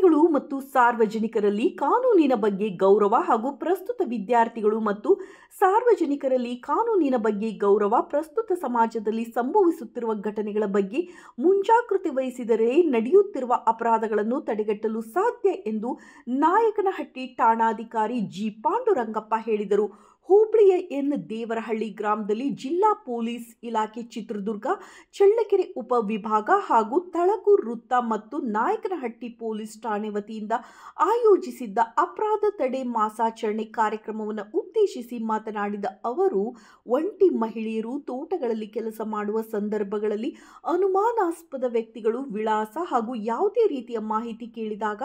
ವಿದ್ಯಾರ್ಥಿಗಳು ಮತ್ತು ಸಾರ್ವಜನಿಕರಲ್ಲಿ ಕಾನೂನಿನ ಬಗ್ಗೆ ಗೌರವ ಹಾಗೂ ಪ್ರಸ್ತುತ ವಿದ್ಯಾರ್ಥಿಗಳು ಮತ್ತು ಸಾರ್ವಜನಿಕರಲ್ಲಿ ಕಾನೂನಿನ ಬಗ್ಗೆ ಗೌರವ ಪ್ರಸ್ತುತ ಸಮಾಜದಲ್ಲಿ ಸಂಭವಿಸುತ್ತಿರುವ ಘಟನೆಗಳ ಬಗ್ಗೆ ಮುಂಜಾಗೃತಿ ವಹಿಸಿದರೆ ನಡೆಯುತ್ತಿರುವ ಅಪರಾಧಗಳನ್ನು ತಡೆಗಟ್ಟಲು ಸಾಧ್ಯ ಎಂದು ನಾಯಕನಹಟ್ಟಿ ಠಾಣಾಧಿಕಾರಿ ಜಿ ಪಾಂಡುರಂಗಪ್ಪ ಹೇಳಿದರು. ಹುಬ್ಬಳ್ಳಿಯ ಎನ್ ದೇವರಹಳ್ಳಿ ಗ್ರಾಮದಲ್ಲಿ ಜಿಲ್ಲಾ ಪೊಲೀಸ್ ಇಲಾಖೆ ಚಿತ್ರದುರ್ಗ ಚಳ್ಳಕೆರೆ ಉಪವಿಭಾಗ ಹಾಗೂ ತಳಕೂರು ವೃತ್ತ ಮತ್ತು ನಾಯಕನಹಟ್ಟಿ ಪೊಲೀಸ್ ಠಾಣೆ ವತಿಯಿಂದ ಆಯೋಜಿಸಿದ್ದ ಅಪರಾಧ ತಡೆ ಮಾಸಾಚರಣೆ ಕಾರ್ಯಕ್ರಮವನ್ನು ಉದ್ದೇಶಿಸಿ ಮಾತನಾಡಿದ ಅವರು, ಒಂಟಿ ಮಹಿಳೆಯರು ತೋಟಗಳಲ್ಲಿ ಕೆಲಸ ಮಾಡುವ ಸಂದರ್ಭಗಳಲ್ಲಿ ಅನುಮಾನಾಸ್ಪದ ವ್ಯಕ್ತಿಗಳು ವಿಳಾಸ ಹಾಗೂ ಯಾವುದೇ ರೀತಿಯ ಮಾಹಿತಿ ಕೇಳಿದಾಗ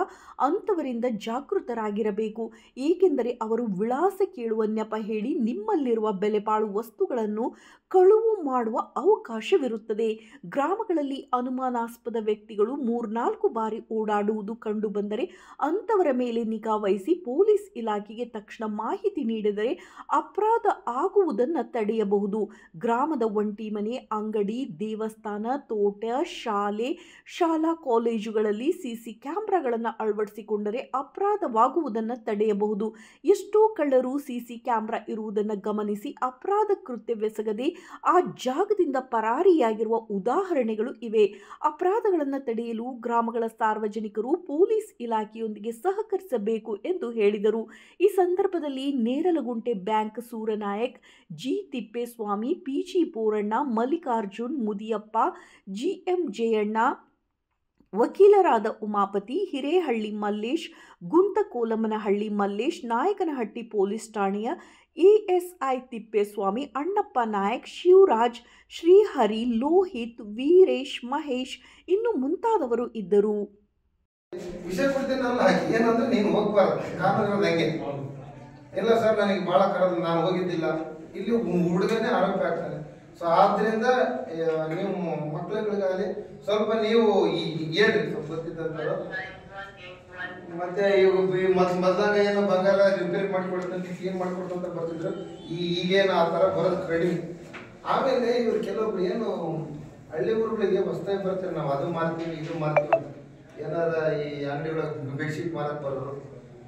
ಅಂಥವರಿಂದ ಜಾಗೃತರಾಗಿರಬೇಕು. ಏಕೆಂದರೆ ಅವರು ವಿಳಾಸ ಕೇಳುವ ನೆಪ ಹೇಳಿ ನಿಮ್ಮಲ್ಲಿರುವ ಬೆಲೆಬಾಳುವ ವಸ್ತುಗಳನ್ನು ಕಳುವು ಮಾಡುವ ಅವಕಾಶವಿರುತ್ತದೆ. ಗ್ರಾಮಗಳಲ್ಲಿ ಅನುಮಾನಾಸ್ಪದ ವ್ಯಕ್ತಿಗಳು 3-4 ಬಾರಿ ಓಡಾಡುವುದು ಕಂಡುಬಂದರೆ ಅಂಥವರ ಮೇಲೆ ನಿಗಾ ವಹಿಸಿ ಪೊಲೀಸ್ ಇಲಾಖೆಗೆ ತಕ್ಷಣ ಮಾಹಿತಿ ನೀಡಿದರೆ ಅಪರಾಧ ಆಗುವುದನ್ನು ತಡೆಯಬಹುದು. ಗ್ರಾಮದ ಒಂಟಿ ಮನೆ, ಅಂಗಡಿ, ದೇವಸ್ಥಾನ, ತೋಟ, ಶಾಲೆ, ಶಾಲಾ ಕಾಲೇಜುಗಳಲ್ಲಿ ಸಿಸಿ ಕ್ಯಾಮೆರಾಗಳನ್ನು ಅಳವಡಿಸಿಕೊಂಡರೆ ಅಪರಾಧವಾಗುವುದನ್ನು ತಡೆಯಬಹುದು. ಎಷ್ಟೋ ಕಳ್ಳರು ಸಿಸಿ ಕ್ಯಾಮೆರಾ ಇರುವುದನ್ನು ಗಮನಿಸಿ ಅಪರಾಧ ಕೃತ್ಯವೆಸಗದೆ ಆ ಜಾಗದಿಂದ ಪರಾರಿಯಾಗಿರುವ ಉದಾಹರಣೆಗಳು ಇವೆ. ಅಪರಾಧಗಳನ್ನು ತಡೆಯಲು ಗ್ರಾಮಗಳ ಸಾರ್ವಜನಿಕರು ಪೊಲೀಸ್ ಇಲಾಖೆಯೊಂದಿಗೆ ಸಹಕರಿಸಬೇಕು ಎಂದು ಹೇಳಿದರು. ಈ ಸಂದರ್ಭದಲ್ಲಿ Neralagunte bank Suranayak, G Thippeswamy, PG Boranna, Mallikarjun, Mudiyappa, GM Jayanna, ವಕೀಲರಾದ ಉಮಾಪತಿ, ಹಿರೇಹಳ್ಳಿ ಮಲ್ಲೇಶ್, ಗುಂತಕೋಲಮ್ಮನಹಳ್ಳಿ ಮಲ್ಲೇಶ್, ನಾಯಕನಹಟ್ಟಿ ಪೊಲೀಸ್ ಠಾಣೆಯ ಎಎಸ್ಐ ತಿಪ್ಪೇಸ್ವಾಮಿ, ಅಣ್ಣಪ್ಪ ನಾಯಕ್, ಶಿವರಾಜ್, ಶ್ರೀಹರಿ, ಲೋಹಿತ್, ವೀರೇಶ್, ಮಹೇಶ್ ಇನ್ನು ಮುಂತಾದವರು ಇದ್ದರು. ವಿಷಯ ಕೊಡ್ತೀನಲ್ಲ, ಏನಂದ್ರೆ ನೀನು ಹೋಗ್ಬಾರ್ದು, ಕಾನೂನು ಹೆಂಗೆ ಇಲ್ಲ ಸರ್, ನನಗೆ ಭಾಳ ಕರೆದು ನಾನು ಹೋಗಿದ್ದಿಲ್ಲ, ಇಲ್ಲಿ ಹುಡುಗನೇ ಆರೋಪಿ ಆಗ್ತಾನೆ. ಸೊ ಆದ್ದರಿಂದ ನೀವು ಮಕ್ಕಳುಗಳಿಗಾಗಲಿ ಸ್ವಲ್ಪ ನೀವು ಹೇಳ್ರಿ, ಸ್ವಲ್ಪ ಗೊತ್ತಿದ್ದಂಥವ್ರು. ಮತ್ತೆ ಮೊದಲಾಗ ಏನೋ ಬಂಗಾರ ರಿಪೇರಿ ಮಾಡಿಕೊಡ್ತಂತ ಕ್ಲೀನ್ ಮಾಡಿಕೊಡ್ತಂತ ಬರ್ತಿದ್ರು. ಈಗೇನು ಆ ಥರ ಬರೋದು ಕಡಿಮೆ. ಆಮೇಲೆ ಇವ್ರು ಕೆಲವೊಬ್ರು ಏನು ಹಳ್ಳಿ ಊರುಗಳಿಗೆ ಹೊಸದಾಗಿ ಬರ್ತಾರೆ, ನಾವು ಅದು ಮಾರ್ತೀವಿ ಇದು ಮಾರ್ತೀವಿ, ಏನಾರ ಈ ಅಂಗಡಿಗಳಿಗೆ ಬೆಡ್ಶೀಟ್ ಮಾರಕ್ಕೆ ಬರೋರು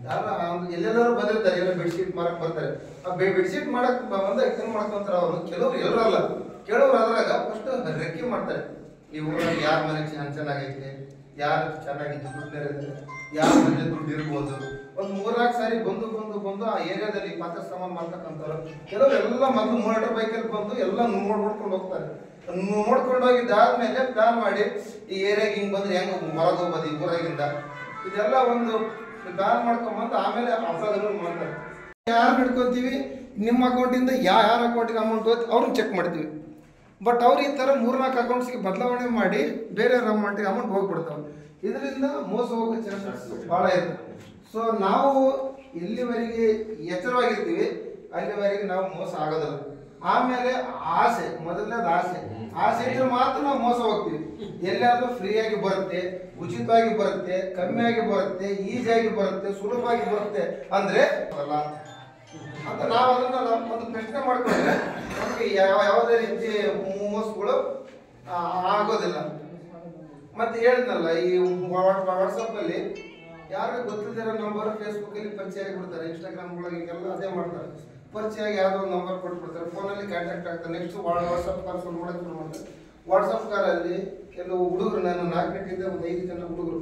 ಯಾರು ಎಲ್ಲೆಲ್ಲರೂ ಬಂದಿರ್ತಾರೆ, ಏನೋ ಬೆಡ್ಶೀಟ್ ಮಾರಕ್ಕೆ ಬರ್ತಾರೆ. ಆ ಬೆಡ್ಶೀಟ್ ಮಾಡಕ್ಕೆ ಬಂದಾಗ ಏನು ಮಾಡ್ಕೊಂತಾರೆ ಅವರು, ಕೆಲವ್ರು ಎಲ್ಲರಲ್ಲ, ಕೆಲವ್ರು ಅದ್ರಾಗ ಫಸ್ಟ್ ರೆಕ್ಕಿ ಮಾಡ್ತಾರೆ. ಈ ಊರಲ್ಲಿ ಯಾರ ಮನೆಗೆ ಚೆನ್ನಾಗೈತೆ, ಯಾರು ಚೆನ್ನಾಗಿದ್ದು ದುಡ್ಡು, ಯಾರ ಮನೆ ದುಡ್ಡು ಇರ್ಬೋದು, ಒಂದು 3-4 ಸಾರಿ ಬಂದು ಆ ಏರಿಯಾದಲ್ಲಿ ಪಾತ್ರ ಸಾಮಾನು ಮಾಡ್ತಕ್ಕಂಥವ್ರು. ಕೆಲವರು ಎಲ್ಲ ಮೊದಲು ಮೋಟರ್ ಬೈಕಲ್ಲಿ ಬಂದು ಎಲ್ಲ ನೋಡ್ಕೊಂಡು ಹೋಗ್ತಾರೆ. ನೋಡ್ಕೊಂಡು ಹೋಗಿದ್ದಾದ್ಮೇಲೆ ಪ್ಲಾನ್ ಮಾಡಿ ಈ ಏರಿಯಾಗೆ ಹಿಂಗೆ ಬಂದ್ರೆ ಹೆಂಗೆ ಹೊರಗೆ ಹೋಗ್ಬೋದು ಈ ಊರಾಗಿಂದ, ಇದೆಲ್ಲ ಒಂದು ಪ್ಲಾನ್ ಮಾಡ್ಕೊಂಬಂದು ಆಮೇಲೆ ಅಪರಾಧಗಳು ಮಾಡ್ತಾರೆ. ಯಾರು ಹಿಡ್ಕೊತೀವಿ, ನಿಮ್ಮ ಅಕೌಂಟಿಂದ ಯಾರ ಅಕೌಂಟಿಗೆ ಅಮೌಂಟ್ ಹೋಯ್ತು ಅವ್ರನ್ನ ಚೆಕ್ ಮಾಡ್ತೀವಿ. ಬಟ್ ಅವ್ರು ಈ ಥರ 3-4 ಅಕೌಂಟ್ಸ್ಗೆ ಬದಲಾವಣೆ ಮಾಡಿ ಬೇರೆ ಅಮೌಂಟಿಗೆ ಅಮೌಂಟ್ ಹೋಗ್ಬಿಡ್ತಾವೆ. ಇದರಿಂದ ಮೋಸ ಹೋಗೋ ಚಾನ್ಸಸ್ ಭಾಳ ಇದೆ. ಸೊ ನಾವು ಎಲ್ಲಿವರೆಗೆ ಎಚ್ಚರವಾಗಿರ್ತೀವಿ ಅಲ್ಲಿವರೆಗೆ ನಾವು ಮೋಸ ಆಗೋದಿಲ್ಲ. ಆಮೇಲೆ ಆಸೆ, ಮೊದಲನೇದು ಆಸೆ ಇದ್ರೆ ಮಾತ್ರ ನಾವು ಮೋಸ ಹೋಗ್ತೀವಿ. ಎಲ್ಲಾದರೂ ಫ್ರೀಯಾಗಿ ಬರುತ್ತೆ, ಉಚಿತವಾಗಿ ಬರುತ್ತೆ, ಕಮ್ಮಿಯಾಗಿ ಬರುತ್ತೆ, ಈಸಿಯಾಗಿ ಬರುತ್ತೆ, ಸುಲಭವಾಗಿ ಬರುತ್ತೆ ಅಂದರೆ ಅಲ್ಲ ಅಂತ ನಾವು ಅದನ್ನು ಒಂದು ಪ್ರಶ್ನೆ ಮಾಡ್ಕೊಂಡ್ರೆ ನಮಗೆ ಯಾವುದೇ ರೀತಿ ಮೋಸಗಳು ಆಗೋದಿಲ್ಲ. ಮತ್ತೆ ಹೇಳಿದ್ನಲ್ಲ, ಈ ವಾಟ್ಸಪ್ಪಲ್ಲಿ ಯಾರಿಗೆ ಗೊತ್ತಿದ್ದೀರೋ ನಂಬರ್ ಫೇಸ್ಬುಕ್ಕಲ್ಲಿ ಪರಿಚಯ ಆಗಿಬಿಡ್ತಾರೆ, ಇನ್ಸ್ಟಾಗ್ರಾಮ್ಗಳಿಗೆಲ್ಲ ಅದೇ ಮಾಡ್ತಾರೆ. ಪರಿಚಯ ಆಗಿ ಯಾವುದೋ ಒಂದು ನಂಬರ್ ಕೊಟ್ಬಿಡ್ತಾರೆ, ಫೋನಲ್ಲಿ ಕಾಂಟ್ಯಾಕ್ಟ್ ಆಗ್ತಾರೆ. ನೆಕ್ಸ್ಟ್ ವಾಟ್ಸಪ್ ಕಾಲ್ ಫೋನ್ ಮಾಡೋಕ್ಕೆ ಶುರು ಮಾಡ್ತಾರೆ. ವಾಟ್ಸಪ್ ಕಾಲಲ್ಲಿ ಕೆಲವು ಹುಡುಗರು, ನಾನು 4 ಗಂಟೆಯಿಂದ ಒಂದು 5 ಜನ ಹುಡುಗರು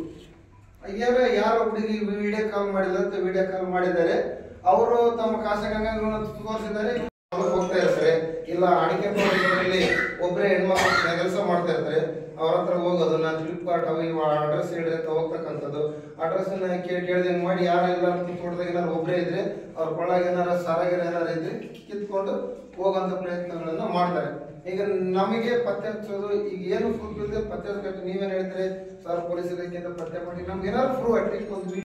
ಯಾರೋ ಹುಡುಗಿ ವಿಡಿಯೋ ಕಾಲ್ ಮಾಡಿಲ್ಲ ಅಂತ ವಿಡಿಯೋ ಕಾಲ್ ಮಾಡಿದ್ದಾರೆ. ಅವರು ತಮ್ಮ ಖಾಸಗಿ ತೋರಿಸಿದ್ದಾರೆ, ಹೋಗ್ತಾ ಇರ್ತಾರೆ. ಇಲ್ಲ ಅಡಿಕೆ ತೋಟದಲ್ಲಿ ಒಬ್ಬರೇ ಹೆಣ್ಮಕ್ಳು ಕೆಲಸ ಮಾಡ್ತಾ ಇರ್ತಾರೆ, ಅವ್ರ ಹತ್ರ ಹೋಗೋದು, ನಾನು ಫ್ಲಿಪ್ಕಾರ್ಟ್ ಇವು ಅಡ್ರೆಸ್ ಹೇಳ್ರಿ ಅಂತ ಹೋಗ್ತಕ್ಕಂಥದ್ದು. ಅಡ್ರೆಸ್ಸನ್ನ ಕೇಳ್ದಂಗೆ ಮಾಡಿ ಯಾರೆಲ್ಲ ತೋಟದಾಗ ಏನಾರು ಒಬ್ಬರೇ ಇದ್ರೆ ಅವ್ರ ಕೊಳ್ಳಾಗ ಏನಾರು ಸಾರಾಗಿರ ಏನಾರು ಇದ್ರೆ ಕಿತ್ಕೊಂಡು ಹೋಗೋಂಥ ಪ್ರಯತ್ನಗಳನ್ನು ಮಾಡ್ತಾರೆ. ಈಗ ನಮಗೆ ಪತ್ತೆ ಹಚ್ಚೋದು, ಈಗ ಏನು ಪ್ರೂಫ್ ಇಲ್ಲದೆ ಪತ್ತೆ ಹಚ್ಚಬೇಕು. ನೀವೇನು ಹೇಳ್ತೀರಿ ಸರ್, ಪೊಲೀಸ್ ಇಲಾಖೆಯಿಂದ ಪತ್ತೆ ಮಾಡಿ ನಮ್ಗೆ ಏನಾದ್ರು ಪ್ರೂಫ್ ಅಟ್ಲೀಸ್ಟ್ ಒಂದು